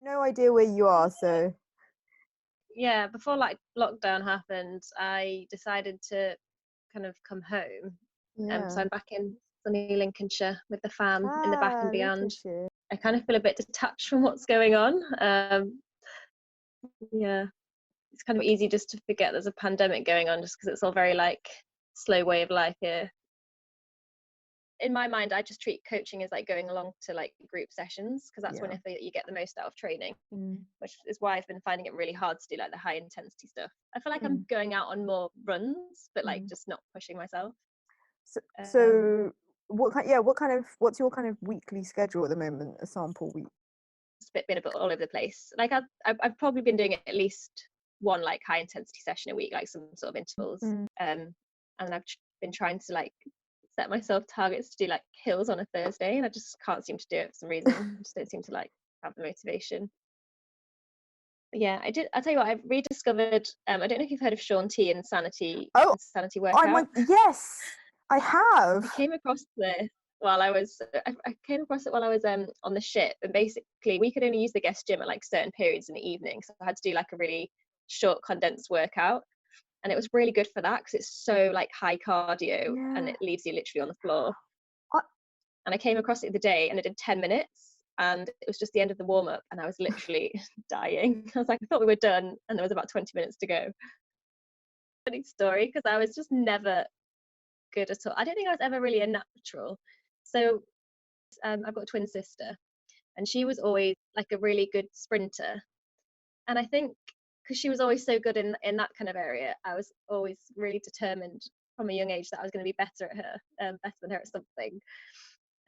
No idea where you are, so Yeah, before like lockdown happened, I decided to kind of come home. So yeah. I'm back in sunny Lincolnshire with the fam in the back and Ah, beyond. Lincolnshire. I kind of feel a bit detached from what's going on. Yeah, it's kind of easy just to forget there's a pandemic going on just because it's all very like slow way of life here. In my mind, I just treat coaching as like going along to like group sessions because that's when Yeah. I feel that you get the most out of training, Mm. which is why I've been finding it really hard to do like the high intensity stuff. I feel like I'm Mm. going out on more runs, but like Mm. just not pushing myself. So, Um, so what's your kind of weekly schedule at the moment? A sample week. it's been a bit all over the place. Like I've probably been doing at least one like high intensity session a week, like some sort of intervals. Mm. And I've been trying to like set myself targets to do like hills on a Thursday, and I just can't seem to do it for some reason. I just don't seem to like have the motivation. But yeah, I did. I'll tell you what, I've rediscovered. I don't know if you've heard of Shaun T and Oh, Sanity I'm Workout. like, yes, I have. I came across this I came across it while I was on the ship, and basically we could only use the guest gym at like certain periods in the evening, so I had to do like a really short condensed workout, and it was really good for that because it's so like high cardio and Yeah. it leaves you literally on the floor. I, And I came across it the other day and I did 10 minutes, and it was just the end of the warm up and I was literally dying. I was like, I thought we were done and there was about 20 minutes to go. Funny story, because I was just never good at all. I don't think I was ever really a natural. So I've got a twin sister, and she was always like a really good sprinter. And I think because she was always so good in that kind of area, I was always really determined from a young age that I was going to be better at her, better than her at something.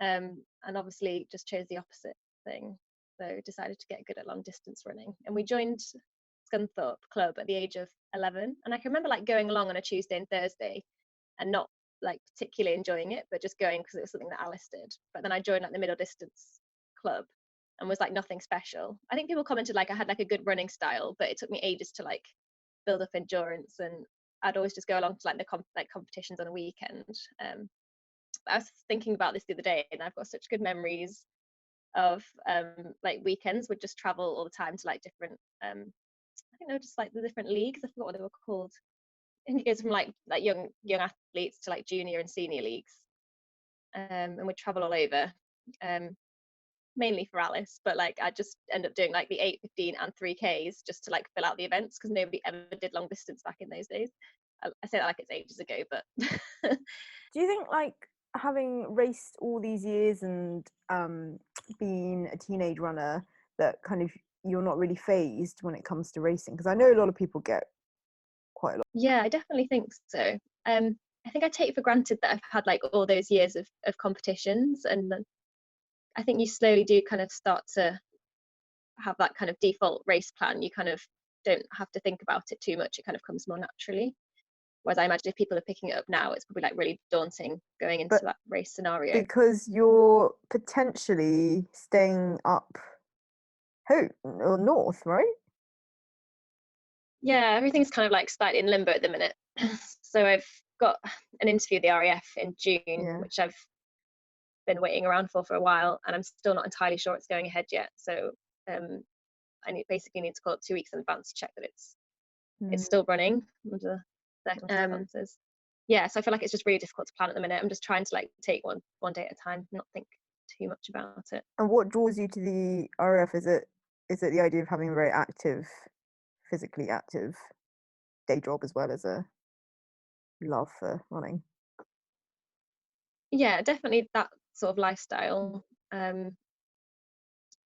And obviously just chose the opposite thing. So decided to get good at long distance running, and we joined Scunthorpe Club at the age of 11. And I can remember like going along on a Tuesday and Thursday and not like particularly enjoying it, but just going because it was something that Alice did. But then I joined like the middle distance club and was like nothing special. I think people commented like I had like a good running style, but it took me ages to like build up endurance, and I'd always just go along to like the competitions on a weekend. I was thinking about this the other day, and I've got such good memories of like weekends. Would just travel all the time to like different I think they were just like the different leagues. I forgot what they were called. I think it goes from like young athletes to like junior and senior leagues, and we'd travel all over, mainly for Alice. But like I just end up doing like the 8, 15, and 3Ks just to like fill out the events because nobody ever did long distance back in those days. I say that like it's ages ago, but Do you think like having raced all these years and being a teenage runner that kind of you're not really phased when it comes to racing? Because I know a lot of people get quite a lot. yeah, I definitely think so. I think I take for granted that I've had like all those years of competitions, and I think you slowly do kind of start to have that kind of default race plan. You kind of don't have to think about it too much. It kind of comes more naturally. Whereas I imagine if people are picking it up now, it's probably like really daunting going into But that race scenario. because you're potentially staying up home or north, right? Yeah, everything's kind of like slightly in limbo at the minute. So I've got an interview at the RAF in June, Yeah. which I've been waiting around for a while, and I'm still not entirely sure it's going ahead yet. So basically need to call it 2 weeks in advance to check that it's still running under circumstances. Yeah, so I feel like it's just really difficult to plan at the minute. I'm just trying to like take one day at a time, not think too much about it. And what draws you to the RF? Is it the idea of having a very active, physically active day job as well as a love for running? Yeah, definitely that sort of lifestyle.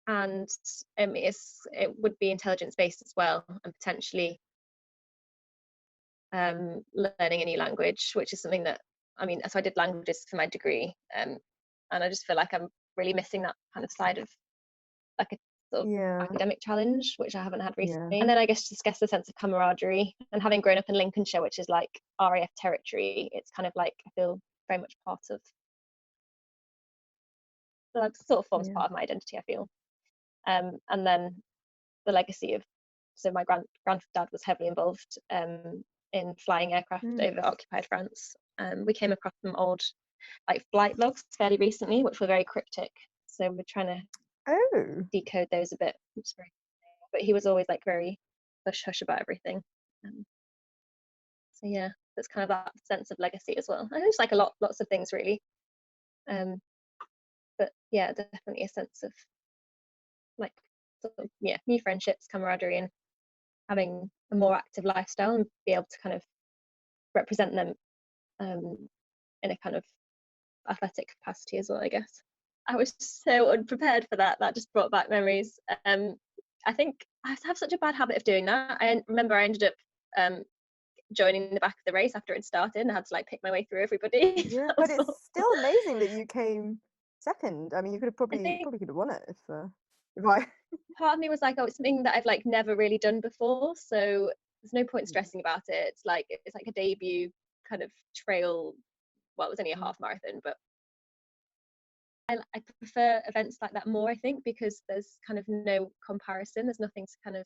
And it would be intelligence based as well, and potentially learning a new language, which is something that so I did languages for my degree, and I just feel like I'm really missing that kind of side of like a sort of Yeah, academic challenge, which I haven't had yeah, recently. And then I guess the sense of camaraderie, and having grown up in Lincolnshire, which is like RAF territory, it's kind of like I feel very much part of, like sort of forms yeah. part of my identity, I feel. And then the legacy of, so my granddad was heavily involved in flying aircraft over occupied France. We came across some old like flight logs fairly recently, which were very cryptic. So we're trying to Oh. decode those a bit. But he was always like very hush hush about everything. Um, so yeah, that's kind of that sense of legacy as well. I think it's like lots of things really. But yeah, definitely a sense of like sort of, yeah, new friendships, camaraderie, and having a more active lifestyle and be able to kind of represent them in a kind of athletic capacity as well, I guess. I was so unprepared for that. That just brought back memories. I think I have such a bad habit of doing that. I remember I ended up joining the back of the race after it started and I had to like pick my way through everybody. Yeah, That but was it's awful. still amazing that you came second. I mean, you could have I probably think could have won it if I. part of me was like, oh, it's something that I've like never really done before, so there's no point stressing about it. It's like a debut kind of trail. Well, it was only a half marathon, but I prefer events like that more, I think, because there's kind of no comparison. There's nothing to kind of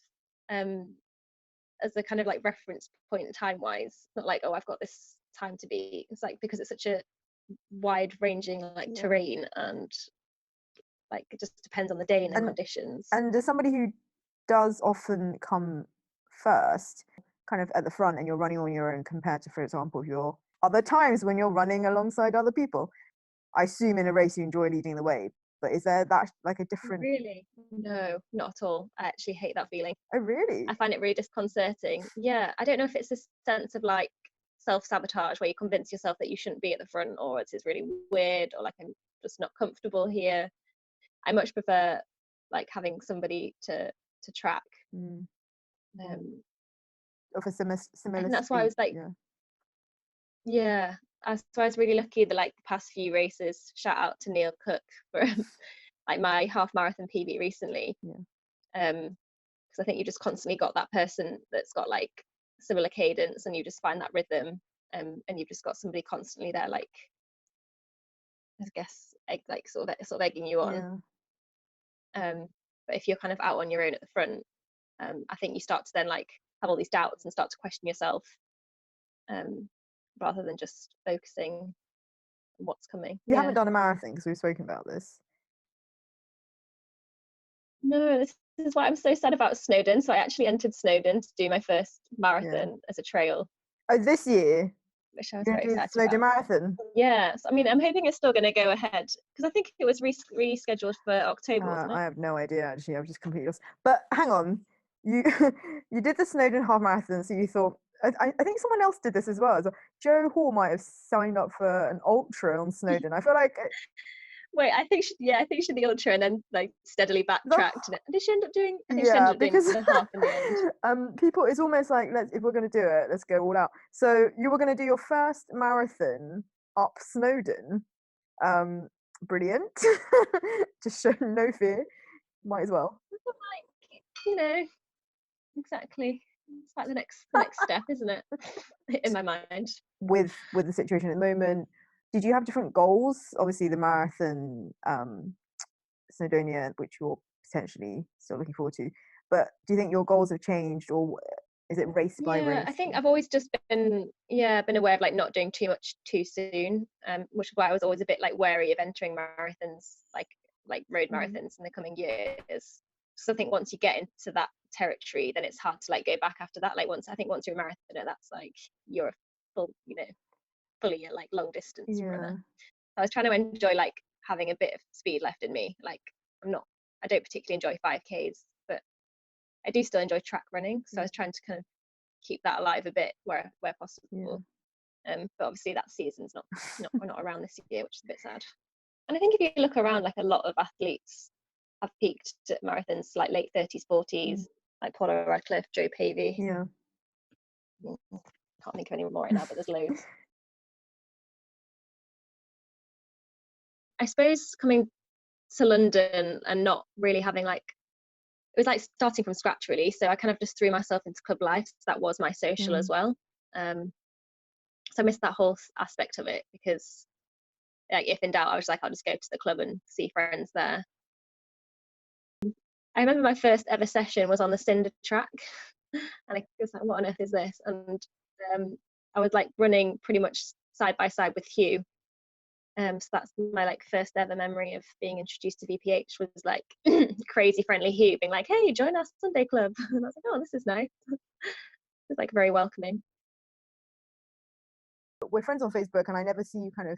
as a kind of like reference point time wise. It's not like, oh, I've got this time to be. It's like because it's such a wide ranging like terrain, and like it just depends on the day and the conditions. And as somebody who does often come first, kind of at the front, and you're running on your own compared to, for example, your other times when you're running alongside other people, I assume in a race you enjoy leading the way, but is there that like a different? Really? No, not at all. I actually hate that feeling. Oh, really? I find it really disconcerting. Yeah, I don't know if it's a sense of like self-sabotage where you convince yourself that you shouldn't be at the front, or it's really weird, or like I'm just not comfortable here. I much prefer like having somebody to track. Of a similar And that's why I speed, was like, yeah. yeah. So I was really lucky the like the past few races. Shout out to Neil Cook for like my half marathon PB recently. Because I think you just constantly got that person that's got like similar cadence, and you just find that rhythm, and you've just got somebody constantly there, like I guess like sort of egging you on. But if you're kind of out on your own at the front, I think you start to then like have all these doubts and start to question yourself, rather than just focusing on what's coming. You haven't done a marathon because we've spoken about this. No, this is why I'm so sad about Snowdon. So I actually entered Snowdon to do my first marathon as a trail. Oh, this year? Which I was You're very gonna do the excited Snowdon about. Marathon? Yes, I mean, I'm hoping it's still going to go ahead because I think it was rescheduled for October, wasn't it? I have no idea actually. I was just completely lost. But hang on, you you did the Snowdon half marathon, so you thought I think someone else did this as well. So Joe Hall might have signed up for an ultra on Snowdon. I feel like. Wait, I think she did the ultra and then like steadily backtracked. Did she end up doing? I think she ended up doing the half in the end. People, it's almost like if we're going to do it, let's go all out. So you were going to do your first marathon up Snowdon. Brilliant. Just show no fear. Might as well. Like, you know, exactly. It's like the next step, isn't it? In my mind. With the situation at the moment, did you have different goals? Obviously, the marathon, Snowdonia, which you're potentially still looking forward to. But do you think your goals have changed, or is it race by race? I think I've always just been aware of like not doing too much too soon, which is why I was always a bit like wary of entering marathons, like road marathons in the coming years. So I think once you get into that territory, then it's hard to like go back after that. Like once you're a marathoner, that's like you're a full, fully a like long distance runner. So I was trying to enjoy like having a bit of speed left in me. Like I don't particularly enjoy 5Ks, but I do still enjoy track running. So I was trying to kind of keep that alive a bit where possible. But obviously that season's we're not around this year, which is a bit sad. And I think if you look around, like a lot of athletes have peaked at marathons like late 30s, 40s, like Paula Radcliffe, Joe Pavey. Yeah. Can't think of any more right now, but there's loads. I suppose coming to London and not really having like, it was like starting from scratch really. So I kind of just threw myself into club life. So that was my social as well. So I missed that whole aspect of it because like, if in doubt, I was like, I'll just go to the club and see friends there. I remember my first ever session was on the Cinder track. And I was like, what on earth is this? And I was like running pretty much side by side with Hugh. So that's my like first ever memory of being introduced to VPH, was like crazy friendly Hugh being like, "Hey, join our Sunday club," and I was like, "Oh, this is nice." It's like very welcoming. We're friends on Facebook, and I never see you kind of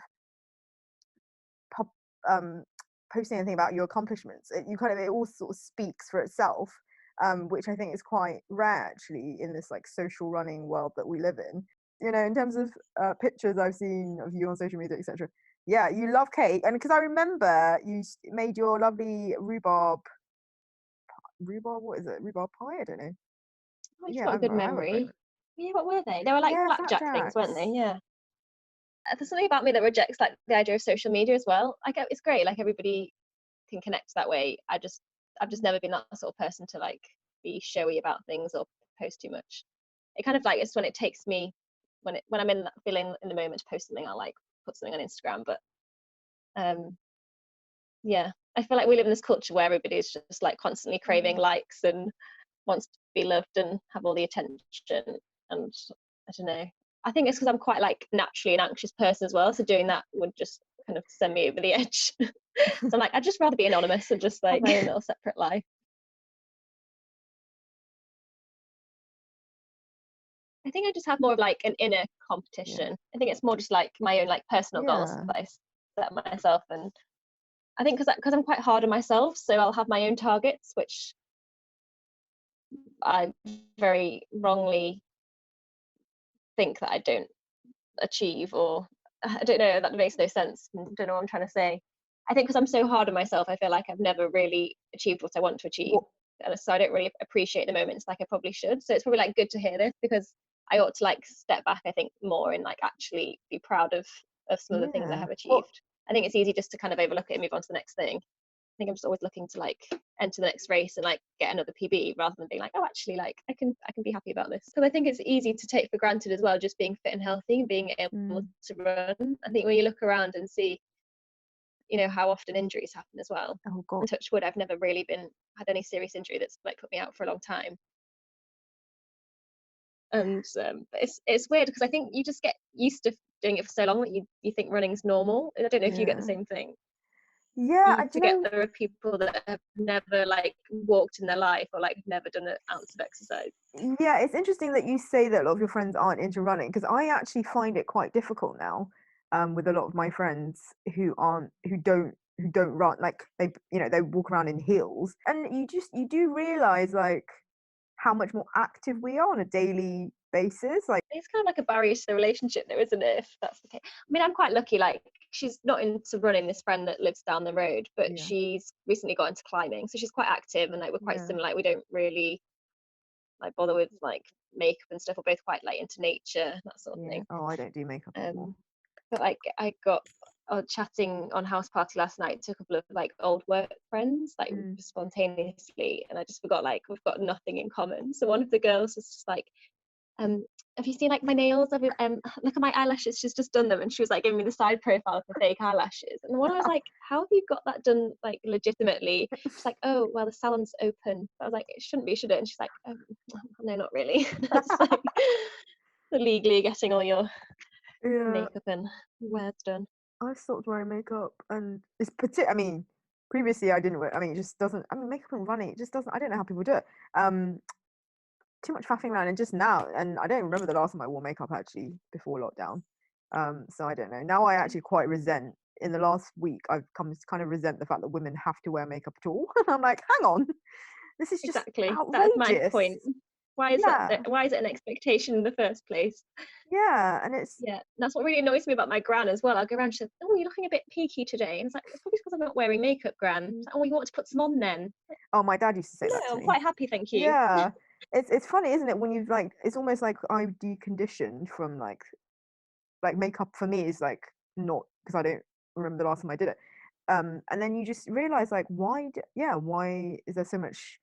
pop, um, posting anything about your accomplishments. You kind of, it all sort of speaks for itself, which I think is quite rare actually in this like social running world that we live in. You know, in terms of pictures I've seen of you on social media, etc. Yeah, you love cake, and because I remember you made your lovely rhubarb. What is it? Rhubarb pie? I don't know. Oh, you've Yeah, got a good I have a very memory. Yeah, what were they? They were like yeah, flapjack things, weren't they? flapjacks. Yeah. There's something about me that rejects like the idea of social media as well. Like it's great, like everybody can connect that way. I've just never been that sort of person to like be showy about things or post too much. It kind of like, it's when it takes me, when I'm in that feeling in the moment to post something, I'll like put something on Instagram. But yeah, I feel like we live in this culture where everybody's just like constantly craving likes and wants to be loved and have all the attention. And I don't know, I think it's because I'm quite like naturally an anxious person as well, so doing that would just kind of send me over the edge. So I'm like, I'd just rather be anonymous and just like my own little separate life. I think I just have more of like an inner Yeah, competition. I think it's more just like my own like personal goals yeah. that I set myself. And I think because I'm quite hard on myself, so I'll have my own targets, which I very wrongly think that I don't achieve, or I don't know, that makes no sense. I don't know what I'm trying to say. I think because I'm so hard on myself, I feel like I've never really achieved what I want to achieve. What? And so I don't really appreciate the moments like I probably should. So it's probably like good to hear this, because I ought to like step back, I think, more and like actually be proud of some of the things I Yeah. have What? achieved. I think it's easy just to kind of overlook it and move on to the next thing. I think I'm just always looking to like enter the next race and like get another PB, rather than being like, oh, actually, like I can be happy about this. Because I think it's easy to take for granted as well, just being fit and healthy and being able Mm. to run. I think when you look around and see, how often injuries happen as well. Oh God. And touch wood, I've never really had any serious injury that's like put me out for a long time. And but it's weird because I think you just get used to doing it for so long that you think running's normal. I don't know if you get the Yeah. same thing. Yeah. You Do you forget know? there are people that have never like walked in their life, or like never done an ounce of exercise. Yeah, it's interesting that you say that a lot of your friends aren't into running, because I actually find it quite difficult now, with a lot of my friends who don't run. Like they walk around in heels, and you do realize like how much more active we are on a daily basis. Like It's kind of like a barrier to the relationship though, isn't it, if that's the case? I mean, I'm quite lucky, like she's not into running, this friend that lives down the road, but yeah, she's recently got into climbing, so she's quite active, and like we're quite yeah, similar. Like we don't really like bother with like makeup and stuff. We're both quite like into nature, that sort of yeah. thing. Oh, I don't do makeup anymore. um but like I got chatting on house party last night to a couple of like old work friends, like Mm. spontaneously, and I just forgot like we've got nothing in common. So one of the girls was just like, um have you seen like my nails? Look at my eyelashes, she's just done them. And she was like giving me the side profile of the fake eyelashes, and the one I was like, how have you got that done like legitimately? She's like, oh well, the salon's open. I was like, it shouldn't be, should it? And she's like, oh no, not really. That's like legally getting all your Yeah, makeup and wears done. I stopped wearing makeup, and it's I mean, previously I didn't wear. I mean, it just doesn't. I mean, makeup and running, it just doesn't. I don't know how people do it. Too much faffing around, and just now, and I don't remember the last time I wore makeup actually before lockdown. So I don't know. Now I actually quite resent. In the last week, I've come to kind of resent the fact that women have to wear makeup at all. And I'm like, hang on, this is just Exactly. That's my outrageous. point. Why is that? Yeah, Why is it an expectation in the first place? yeah, and it's Yeah, that's what really annoys me about my gran as well. I'll go around, she's like, "Oh, you're looking a bit peaky today," and it's like, "It's probably because I'm not wearing makeup, gran." She's like, "Oh, you want to put some on then?" oh, my dad used to say No, that to I'm me. quite happy, thank you. Yeah, it's funny, isn't it? When you've like, it's almost like I'm deconditioned from like makeup for me is like not because I don't remember the last time I did it. And then you just realize like why is there so much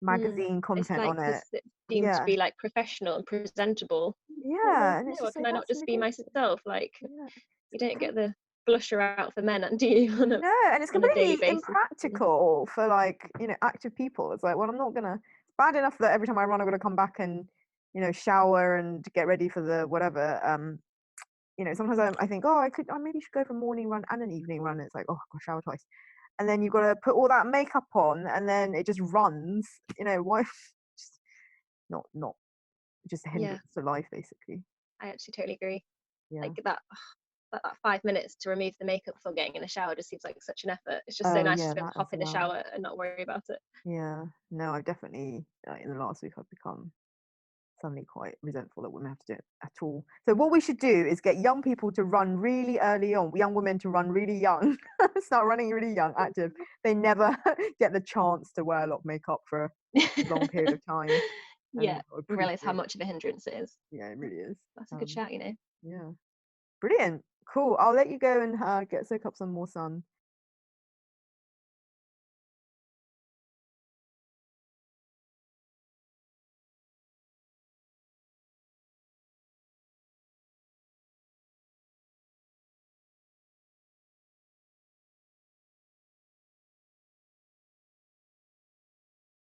magazine It's content like on it? because it's deemed to Yeah, be like professional and presentable. Like, well, yeah, and it's no, just can like I not that's just be ridiculous. myself? Like, Yeah, you don't com- get the blusher out for men, do you, on a no, and it's daily completely basis? impractical for like active people. It's like, well, I'm not gonna. It's bad enough that every time I run, I'm gonna come back and shower and get ready for the whatever. you know, sometimes I think, oh, I maybe should go for a morning run and an evening run. It's like, oh, I've got to shower twice, and then you've got to put all that makeup on, and then it just runs. You know, why? Just not just a Yeah, hindrance to life, basically. I actually totally agree. Yeah. Like that 5 minutes to remove the makeup before getting in the shower just seems like such an effort. It's just so Oh nice yeah, to be able that to as hop in the well. shower and not worry about it. Yeah. No, I've definitely in the last week I've become suddenly quite resentful that women have to do it at all. So what we should do is get young people to run really early on, young women to run really young, start running really young, active. They never get the chance to wear a lot of makeup for a long period of time Yeah, and realize how appreciate it. much of a hindrance it is. Yeah, it really is. That's a good shout, you know. Yeah. Brilliant. Cool. I'll let you go and get soak up some more sun.